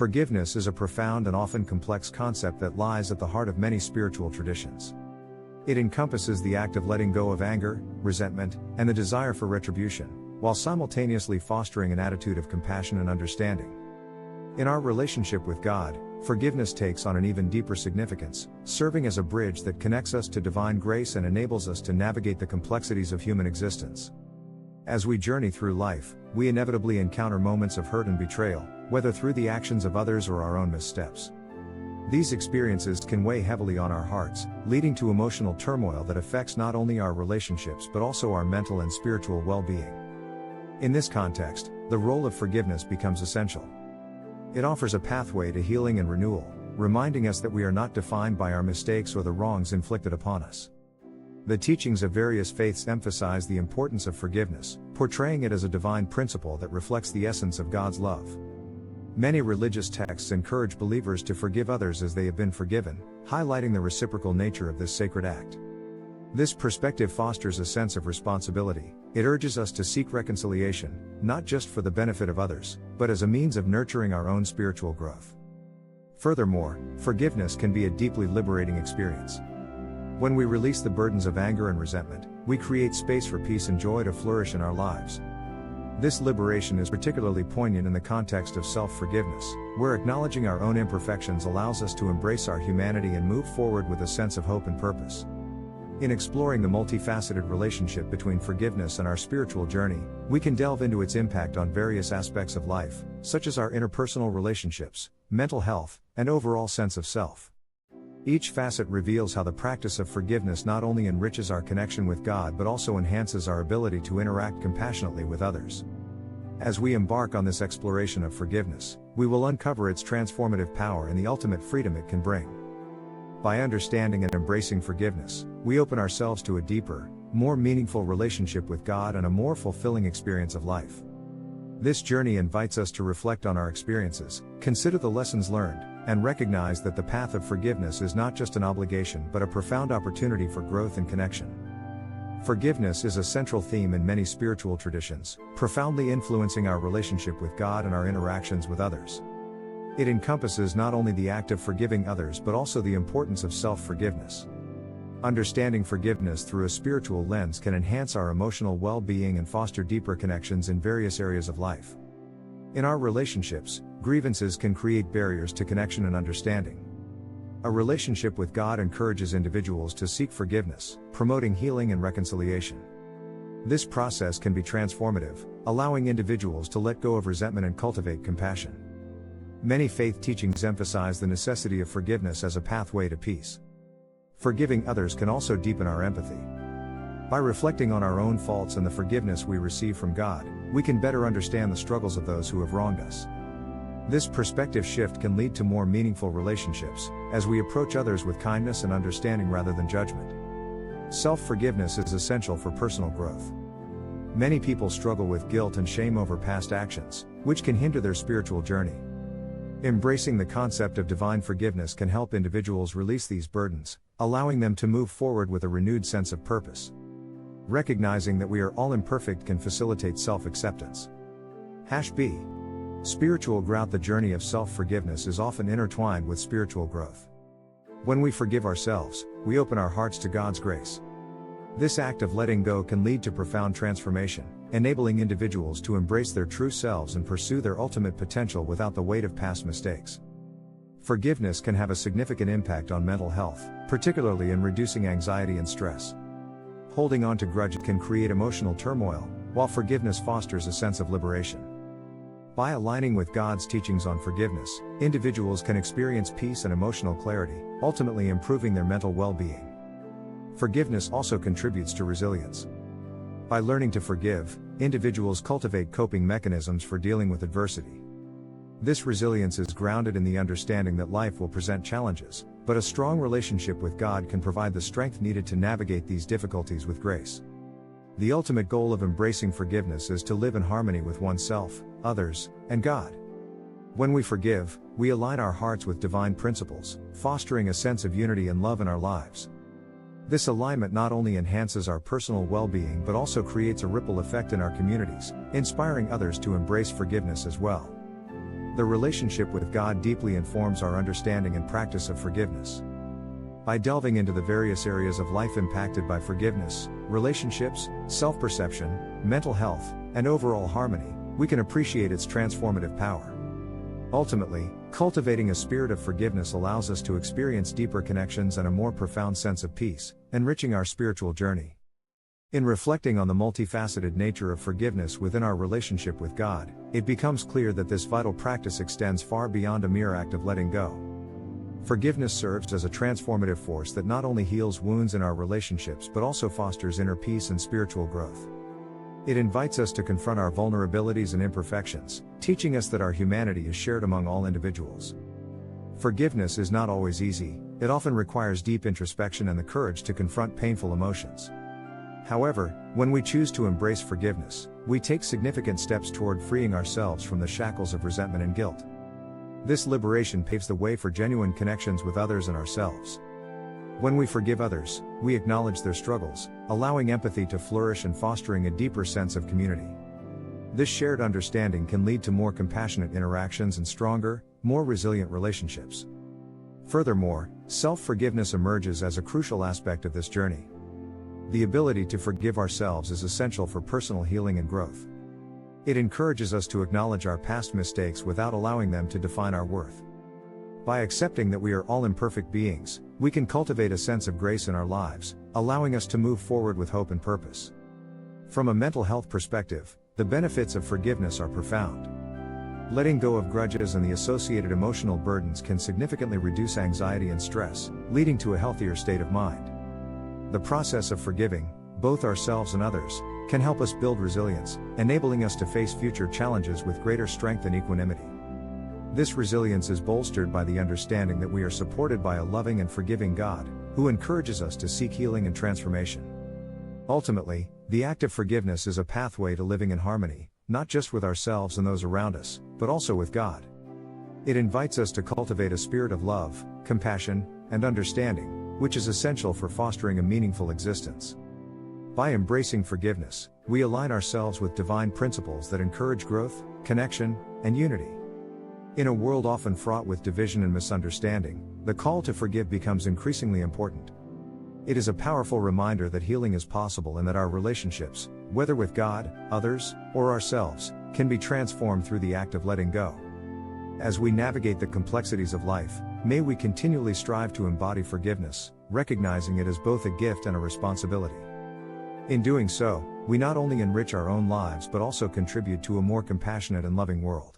Forgiveness is a profound and often complex concept that lies at the heart of many spiritual traditions. It encompasses the act of letting go of anger, resentment, and the desire for retribution, while simultaneously fostering an attitude of compassion and understanding. In our relationship with God, forgiveness takes on an even deeper significance, serving as a bridge that connects us to divine grace and enables us to navigate the complexities of human existence. As we journey through life, we inevitably encounter moments of hurt and betrayal, whether through the actions of others or our own missteps. These experiences can weigh heavily on our hearts, leading to emotional turmoil that affects not only our relationships but also our mental and spiritual well-being. In this context, the role of forgiveness becomes essential. It offers a pathway to healing and renewal, reminding us that we are not defined by our mistakes or the wrongs inflicted upon us. The teachings of various faiths emphasize the importance of forgiveness, portraying it as a divine principle that reflects the essence of God's love. Many religious texts encourage believers to forgive others as they have been forgiven, highlighting the reciprocal nature of this sacred act. This perspective fosters a sense of responsibility. It urges us to seek reconciliation, not just for the benefit of others, but as a means of nurturing our own spiritual growth. Furthermore, forgiveness can be a deeply liberating experience. When we release the burdens of anger and resentment, we create space for peace and joy to flourish in our lives. This liberation is particularly poignant in the context of self-forgiveness, where acknowledging our own imperfections allows us to embrace our humanity and move forward with a sense of hope and purpose. In exploring the multifaceted relationship between forgiveness and our spiritual journey, we can delve into its impact on various aspects of life, such as our interpersonal relationships, mental health, and overall sense of self. Each facet reveals how the practice of forgiveness not only enriches our connection with God but also enhances our ability to interact compassionately with others. As we embark on this exploration of forgiveness, we will uncover its transformative power and the ultimate freedom it can bring. By understanding and embracing forgiveness, we open ourselves to a deeper, more meaningful relationship with God and a more fulfilling experience of life. This journey invites us to reflect on our experiences, consider the lessons learned, and recognize that the path of forgiveness is not just an obligation but a profound opportunity for growth and connection. Forgiveness is a central theme in many spiritual traditions, profoundly influencing our relationship with God and our interactions with others. It encompasses not only the act of forgiving others but also the importance of self-forgiveness. Understanding forgiveness through a spiritual lens can enhance our emotional well-being and foster deeper connections in various areas of life. In our relationships, grievances can create barriers to connection and understanding. A relationship with God encourages individuals to seek forgiveness, promoting healing and reconciliation. This process can be transformative, allowing individuals to let go of resentment and cultivate compassion. Many faith teachings emphasize the necessity of forgiveness as a pathway to peace. Forgiving others can also deepen our empathy. By reflecting on our own faults and the forgiveness we receive from God, we can better understand the struggles of those who have wronged us. This perspective shift can lead to more meaningful relationships, as we approach others with kindness and understanding rather than judgment. Self-forgiveness is essential for personal growth. Many people struggle with guilt and shame over past actions, which can hinder their spiritual journey. Embracing the concept of divine forgiveness can help individuals release these burdens, allowing them to move forward with a renewed sense of purpose. Recognizing that we are all imperfect can facilitate self-acceptance. B. Spiritual growth. The journey of self-forgiveness is often intertwined with spiritual growth. When we forgive ourselves, we open our hearts to God's grace. This act of letting go can lead to profound transformation, enabling individuals to embrace their true selves and pursue their ultimate potential without the weight of past mistakes. Forgiveness can have a significant impact on mental health, particularly in reducing anxiety and stress. Holding on to grudges can create emotional turmoil, while forgiveness fosters a sense of liberation. By aligning with God's teachings on forgiveness, individuals can experience peace and emotional clarity, ultimately improving their mental well-being. Forgiveness also contributes to resilience. By learning to forgive, individuals cultivate coping mechanisms for dealing with adversity. This resilience is grounded in the understanding that life will present challenges, but a strong relationship with God can provide the strength needed to navigate these difficulties with grace. The ultimate goal of embracing forgiveness is to live in harmony with oneself, others, and God. When we forgive, we align our hearts with divine principles, fostering a sense of unity and love in our lives. This alignment not only enhances our personal well-being but also creates a ripple effect in our communities, inspiring others to embrace forgiveness as well. The relationship with God deeply informs our understanding and practice of forgiveness. By delving into the various areas of life impacted by forgiveness, relationships, self-perception, mental health, and overall harmony, we can appreciate its transformative power. Ultimately, cultivating a spirit of forgiveness allows us to experience deeper connections and a more profound sense of peace, enriching our spiritual journey. In reflecting on the multifaceted nature of forgiveness within our relationship with God, it becomes clear that this vital practice extends far beyond a mere act of letting go. Forgiveness serves as a transformative force that not only heals wounds in our relationships but also fosters inner peace and spiritual growth. It invites us to confront our vulnerabilities and imperfections, teaching us that our humanity is shared among all individuals. Forgiveness is not always easy, it often requires deep introspection and the courage to confront painful emotions. However, when we choose to embrace forgiveness, we take significant steps toward freeing ourselves from the shackles of resentment and guilt. This liberation paves the way for genuine connections with others and ourselves. When we forgive others, we acknowledge their struggles, allowing empathy to flourish and fostering a deeper sense of community. This shared understanding can lead to more compassionate interactions and stronger, more resilient relationships. Furthermore, self-forgiveness emerges as a crucial aspect of this journey. The ability to forgive ourselves is essential for personal healing and growth. It encourages us to acknowledge our past mistakes without allowing them to define our worth. By accepting that we are all imperfect beings, we can cultivate a sense of grace in our lives, allowing us to move forward with hope and purpose. From a mental health perspective, the benefits of forgiveness are profound. Letting go of grudges and the associated emotional burdens can significantly reduce anxiety and stress, leading to a healthier state of mind. The process of forgiving, both ourselves and others, can help us build resilience, enabling us to face future challenges with greater strength and equanimity. This resilience is bolstered by the understanding that we are supported by a loving and forgiving God, who encourages us to seek healing and transformation. Ultimately, the act of forgiveness is a pathway to living in harmony, not just with ourselves and those around us, but also with God. It invites us to cultivate a spirit of love, compassion, and understanding, which is essential for fostering a meaningful existence. By embracing forgiveness, we align ourselves with divine principles that encourage growth, connection, and unity. In a world often fraught with division and misunderstanding, the call to forgive becomes increasingly important. It is a powerful reminder that healing is possible and that our relationships, whether with God, others, or ourselves, can be transformed through the act of letting go. As we navigate the complexities of life, may we continually strive to embody forgiveness, recognizing it as both a gift and a responsibility. In doing so, we not only enrich our own lives but also contribute to a more compassionate and loving world.